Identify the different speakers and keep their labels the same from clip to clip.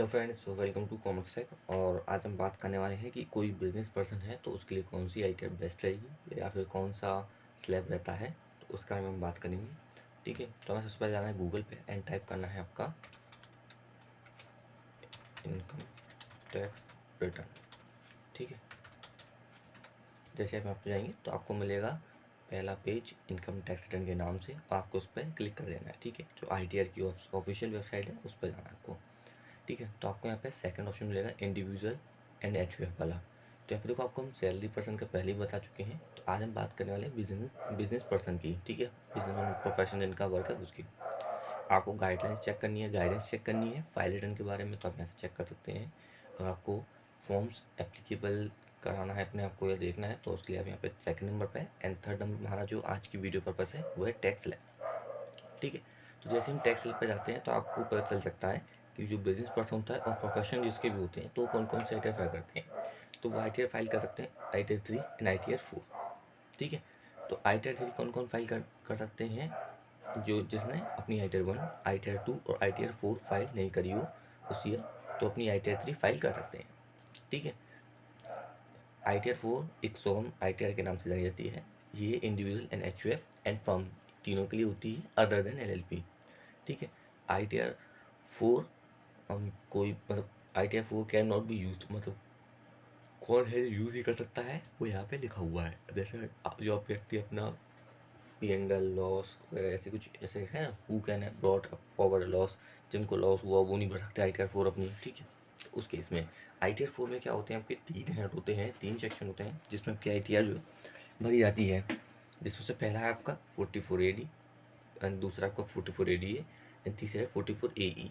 Speaker 1: Hello friends, welcome to commerce tech. और आज हम बात करने वाले हैं कि कोई बिजनेस पर्सन है तो उसके लिए कौन सी आईटी बेस्ट रहेगी या फिर कौन सा स्लैब रहता है, तो उसका हम बात करेंगे। ठीक है, तो हमें सबसे पहले जाना है गूगल पे एंड टाइप करना है आपका इनकम टैक्स रिटर्न। ठीक है, जैसे आप यहाँ पे जाएंगे तो आपको मिलेगा पहला पेज इनकम टैक्स रिटर्न के नाम से, और आपको उस पर क्लिक कर देना है। ठीक है, जो ITR की ऑफिशियल वेबसाइट है उस पर जाना है आपको। ठीक है, तो आपको यहाँ पे सेकंड ऑप्शन मिलेगा इंडिविजुअल एंड HUF वाला। तो यहाँ पे देखो, आपको हम सैलरी पर्सन का पहले ही बता चुके हैं। तो आज हम बात करने वाले हैं बिजनेस पर्सन की। ठीक है, बिजनेस प्रोफेशन जिनका वर्क है उसकी। आपको गाइडलाइंस चेक करनी है, गाइडेंस चेक करनी है फाइल रिटर्न के बारे में, तो आप यहाँ से चेक कर सकते हैं। अगर आपको फॉर्म्स एप्लीकेबल कराना है अपने आपको या देखना है, तो उसके लिए आप यहाँ पे सेकंड नंबर पे एंड थर्ड नंबर हमारा जो आज की वीडियो पर्पस है वो है टैक्स लैब। ठीक है, तो जैसे हम टैक्स लैब पे जाते हैं तो आपको पता चल सकता है कि जो बिजनेस पर्सन होता है और प्रोफेशन जिसके भी होते हैं तो कौन कौन से ITR फाइल करते हैं। तो वो ITR फाइल कर सकते हैं ITR 3 एंड ITR 4। ठीक है, तो ITR 3 कौन कौन फाइल कर सकते हैं? जो जिसने अपनी ITR 1, ITR 2 और ITR 4 फाइल नहीं करी हो उस ईयर, तो अपनी ITR 3 फाइल कर सकते हैं। ठीक है, ITR 4 एक सोगम ITR के नाम से जानी जाती है। ये individual and HUF and firm तीनों के लिए होती है अदर देन LLP। ठीक है, ITR 4 हम कोई मतलब ITR 4 can not be used, मतलब कौन है यूज़ ही कर सकता है वो यहाँ पे लिखा हुआ है। जैसे जो आप व्यक्ति अपना P&L लॉस वगैरह ऐसे कुछ ऐसे है, हु कैन है ब्रॉट फॉरवर्ड लॉस, जिनको लॉस हुआ वो नहीं भर सकते ITR 4 अपनी। ठीक है, तो उस केस में ITR 4 में क्या होते हैं, आपके 3 हेड होते हैं, 3 सेक्शन होते हैं जिसमें आपकी ITR जो है भरी जाती है। जिसमें से पहला है आपका 44AD एंड दूसरा आपका 44ADA एंड तीसरा है 44AE।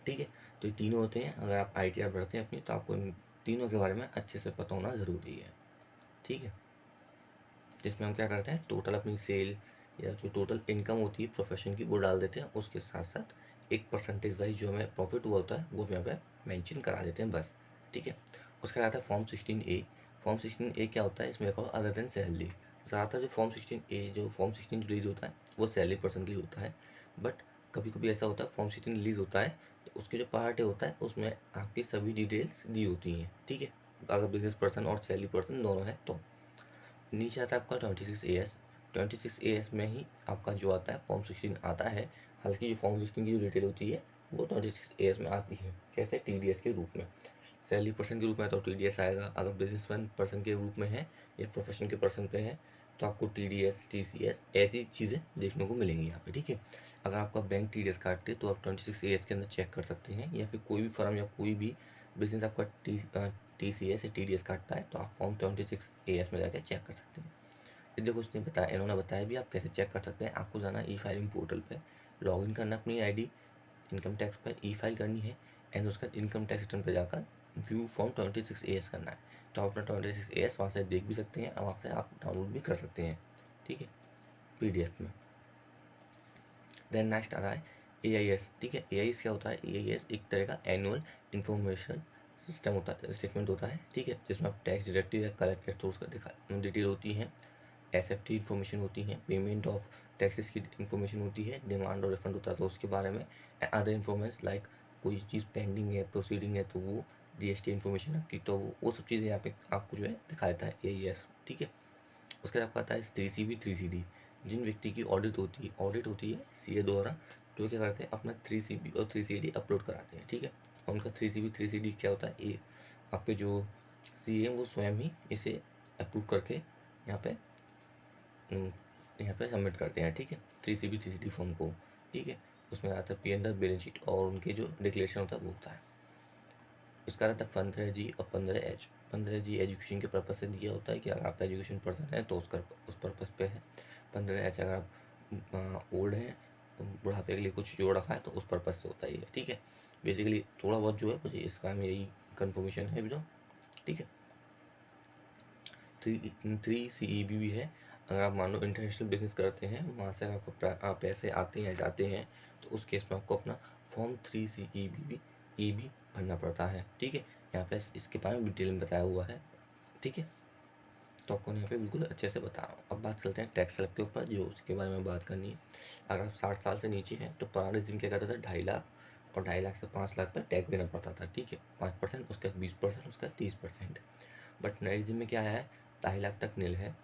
Speaker 1: ठीक है, तो ये तीनों होते हैं। अगर आप ITR भरते हैं अपनी तो आपको इन तीनों के बारे में अच्छे से पता होना ज़रूरी है। ठीक है, जिसमें हम क्या करते हैं, टोटल अपनी सेल या जो टोटल इनकम होती है प्रोफेशन की वो डाल देते हैं, उसके साथ साथ एक परसेंटेज वाइज जो हमें प्रॉफिट हुआ होता है वो हम यहाँ पे मेंशन करा देते हैं बस। ठीक है, उसका आता है फॉर्म 16A। फॉर्म 16A क्या होता है, इसमें लिखा हुआ अदर देन सैलरी। ज़्यादातर जो फॉर्म 16A जो फॉर्म 16 रिलीज होता है वो सैलरी पर्सन के लिए होता है, बट कभी कभी ऐसा होता है फॉर्म 16 रिलीज होता है तो उसके जो पार्ट होता है उसमें आपकी सभी डिटेल्स दी होती हैं। ठीक है, अगर बिजनेस पर्सन और सैलरी पर्सन दोनों हैं तो। नीचे आता है आपका 26AS। 26AS में ही आपका जो आता है फॉर्म 16 आता है। हालांकि जो फॉर्म 16 की जो डिटेल होती है वो 26AS में आती है, कैसे TDS के रूप में। सैलरी पर्सन के रूप में तो TDS आएगा, अगर बिजनेसमैन पर्सन के रूप में है या प्रोफेशन के पर्सन पे है तो आपको TDS TCS ऐसी चीज़ें देखने को मिलेंगी यहाँ पे। ठीक है, अगर आपका बैंक TDS काटते तो आप 26AS के अंदर चेक कर सकते हैं, या फिर कोई भी फर्म या कोई भी बिजनेस आपका TCS या TDS काटता है तो आप फॉर्म 26AS में जाकर चेक कर सकते हैं। ये देखो, उसने बताया, इन्होंने बताया भी आप कैसे चेक कर सकते हैं। आपको जाना E फाइलिंग पोर्टल पे, लॉगिन करना अपनी ID इनकम टैक्स पर, E फाइल करनी है एंड उसका इनकम टैक्स रिटर्न पे जाकर व्यू फॉर्म 26AS करना है। तो आप अपना 26AS वहाँ से देख भी सकते हैं और वहाँ से आप डाउनलोड भी कर सकते हैं। ठीक है, PDF में। देन नेक्स्ट आ रहा है AIS। ठीक है, AIS क्या होता है, AIS एक तरह का एनुअल इंफॉर्मेशन सिस्टम होता है, स्टेटमेंट होता है। ठीक है, जिसमें आप टैक्स डायरेक्टिव या कलेक्टेड सोर्स का दिखा डिटेल होती है, SFT इन्फॉर्मेशन होती है, पेमेंट ऑफ टैक्सेस की इन्फॉर्मेशन होती है, डिमांड और रिफंड होता है तो उसके बारे में, अदर इन्फॉर्मेशन लाइक कोई चीज़ पेंडिंग है प्रोसीडिंग है तो वो GST इन्फॉर्मेशन आपकी, तो वो सब चीज़ें यहाँ पे आपको जो है दिखा देता है AIS। ठीक है, उसके बाद आपका आता है 3CB 3CD। जिन व्यक्ति की ऑडिट होती है CA द्वारा, तो क्या करते हैं अपना 3CB और 3CD अपलोड कराते हैं। ठीक है, और उनका 3CB 3CD क्या होता है, ये आपके जो CA हैं वो स्वयं ही इसे अप्रूव करके यहाँ पे सबमिट करते हैं। ठीक है, 3CB 3CD फॉर्म को। ठीक है, उसमें आता है P&L बैलेंस शीट और उनके जो डिक्लेरेशन होता है वो होता है। इसका रहता है 15G और 15H। 15G एजुकेशन के पर्पज़ से दिया होता है कि अगर आप एजुकेशन पर्सन है तो उस पर्पज़ पे है। 15H अगर आप ओल्ड हैं, बुढ़ापे के लिए कुछ जोड़ रखा है तो उस पर्पज़ से होता ही है। ठीक है, बेसिकली थोड़ा बहुत जो है मुझे इसका में यही कन्फर्मेशन है जो। ठीक है, 3CEB भी है। अगर आप मान लो इंटरनेशनल बिजनेस करते हैं, वहाँ से आप पैसे आते हैं जाते हैं, तो उस केस में आपको अपना फॉर्म 3CEB भरना पड़ता है। ठीक है, यहाँ पे इसके बारे में डिटेल में बताया हुआ है। ठीक है, तो आपको यहाँ पे बिल्कुल अच्छे से बता रहा हूँ। अब बात करते हैं टैक्स स्लैब के ऊपर, जो उसके बारे में बात करनी है। अगर आप 60 साल से नीचे हैं तो पुराने रिजिम क्या कहता था 2.5 लाख और 2.5 लाख से 5 लाख पर टैक्स देना पड़ता था, ठीक है, 5%, उसका 20%, उसका 30%। बट नए रिजिम में क्या आया है, 2.5 लाख तक नील है,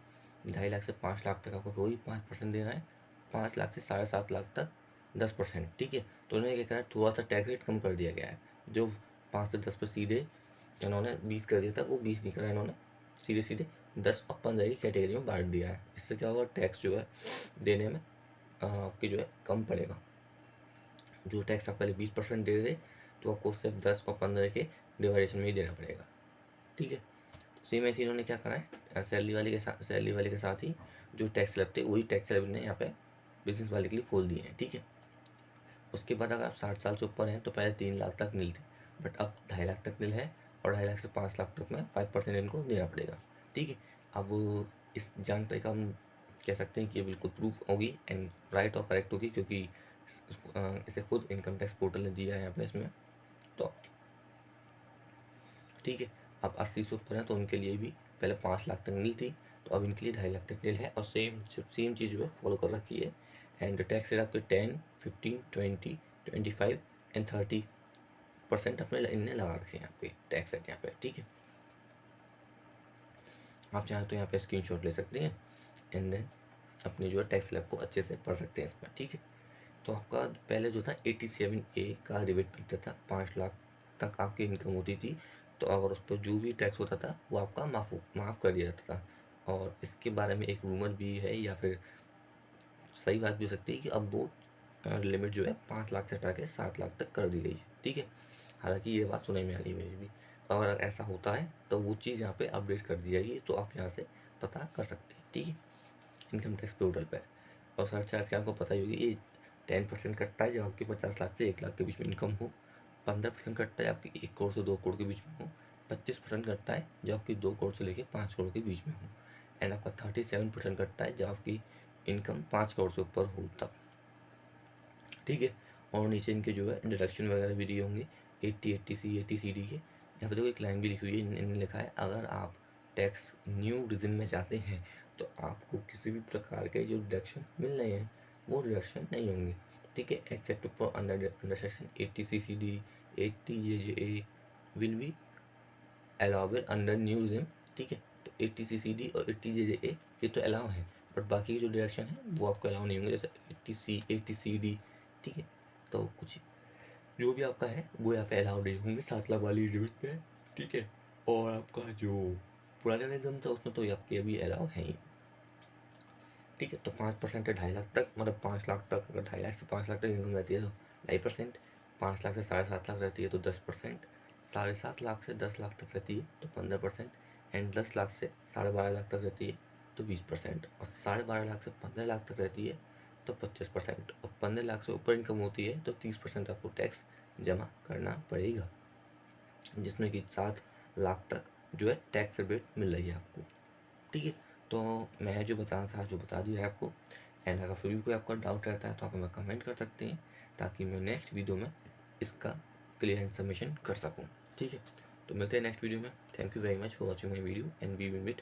Speaker 1: 2.5 लाख से 5 लाख तक आपको वही 5% देना है, 5 लाख से 7.5 लाख तक 10%, ठीक है। तो उन्होंने क्या करा, थोड़ा सा टैक्स रेट कम कर दिया गया है, जो 5 से 10 पर सीधे इन्होंने 20 कर दिया था, वो 20 नहीं करा, इन्होंने सीधे सीधे 10 और 15 की कैटेगरी में बांट दिया है। इससे क्या होगा, टैक्स जो है देने में आपकी जो है कम पड़ेगा। जो टैक्स आप पहले 20% दे रहे थे, तो आपको सिर्फ 10 और 15 के डिवाइडेशन में ही देना पड़ेगा, ठीक है। सेम ऐसे इन्होंने क्या करा है, सैलरी वाले के साथ ही जो टैक्स स्लैब थे वही टैक्स स्लैब ने यहाँ पे बिजनेस वाले के लिए खोल दिए हैं, ठीक है। उसके बाद अगर आप 60 साल से ऊपर हैं तो पहले 3 लाख तक नील थी, बट अब 2.5 लाख तक नील है, और 2.5 लाख से 5 लाख तक में 5% इनको देना पड़ेगा, ठीक है। अब इस जानकारी का हम कह सकते हैं कि ये बिल्कुल प्रूफ होगी एंड राइट और करेक्ट होगी, क्योंकि इसे खुद इनकम टैक्स पोर्टल ने दिया है यहाँ पे इसमें, तो ठीक है। अब 80 से ऊपर हैं तो उनके लिए भी पहले 5 लाख तक नील थी, तो अब इनके लिए 2.5 लाख तक नील है, और सेम चीज़ जो है फॉलो कर रखी है। एंड टैक्स रेट आपके 10, 15, 20, 25 एंड 30% अपने इनने लगा रखे हैं आपके टैक्स रेट यहाँ पे, ठीक है। आप चाहें तो यहाँ पे स्क्रीनशॉट ले सकते हैं एंड देन अपनी जो है टैक्स स्लैब को अच्छे से पढ़ सकते हैं इसमें, ठीक है। तो आपका पहले जो था 87A का रिबेट मिलता था, 5 लाख तक आपकी इनकम होती थी, तो अगर उस पर जो भी टैक्स होता था वो आपका माफ़ कर दिया जाता था। और इसके बारे में एक रूमर भी है, या फिर सही बात भी हो सकती है कि अब वो लिमिट जो है 5 लाख से हटा के 7 लाख तक कर दी गई है, ठीक है। हालांकि ये बात सुनने में आ रही है मुझे भी, और अगर ऐसा होता है तो वो चीज़ यहाँ पे अपडेट कर दी जाएगी, तो आप यहाँ से पता कर सकते हैं, ठीक है, इनकम टैक्स पोर्टल पे। और सरचार्ज का आपको पता ही होगी, ये 10% कटता है जब आपकी 50 लाख से 1 लाख के बीच में इनकम हो, 15% कटता है आपकी 1 करोड़ से 2 करोड़ के बीच में हो, 25% कटता है जब आपकी 2 करोड़ से लेकर 5 करोड़ के बीच में हो, एंड आपका 37% कटता है जब आपकी इनकम 5 करोड़ से ऊपर हो तब, ठीक है। और नीचे इनके जो है डिडक्शन वगैरह भी दिए होंगे, 80 80 के। यहाँ पे देखो एक लाइन भी लिखी हुई है, इन्होंने लिखा है अगर आप टैक्स न्यू रिजिम में जाते हैं तो आपको किसी भी प्रकार के जो डिडक्शन मिल रहे हैं वो डिडक्शन नहीं होंगे, ठीक है, except for under section 80 80 will be allowable under new regime, ठीक है। तो 80 और 80 ये तो अलाउ है, बट बाकी की जो डिडक्शन है वो आपको अलाउ नहीं होंगे, जैसे 80 ठीक है। तो कुछ जो भी आपका है वो यहाँ पे अलाउड नहीं होंगे 7 लाख वाली लिमिट पे, ठीक है। और आपका जो पुराने निगम था उसमें तो आपके अभी अलाउ है ही, ठीक है। तो 5% है 2.5 लाख तक, मतलब 5 लाख तक, अगर 2.5 लाख से 5 लाख तक इनकम रहती है तो 2.5%, 5 लाख से 7.5 लाख रहती है तो 10%, 7.5 लाख से 10 लाख तक रहती है तो 15%, एंड 10 लाख से 12.5 लाख तक रहती है तो 20%, और 12.5 लाख से 15 लाख तक रहती है तो 25%, और 15 लाख से ऊपर इनकम होती है तो 30% आपको टैक्स जमा करना पड़ेगा, जिसमें कि 7 लाख तक जो है टैक्स रिबेट मिल रही है आपको, ठीक है। तो मैं जो बताना था जो बता दिया है आपको, एंड अगर फिर भी कोई आपका डाउट रहता है तो आप हमें कमेंट कर सकते हैं, ताकि मैं नेक्स्ट वीडियो में इसका क्लियर इन्फॉर्मेशन कर सकूँ, ठीक है। तो मिलते हैं नेक्स्ट वीडियो में। Thank you very much for watching my video and we will meet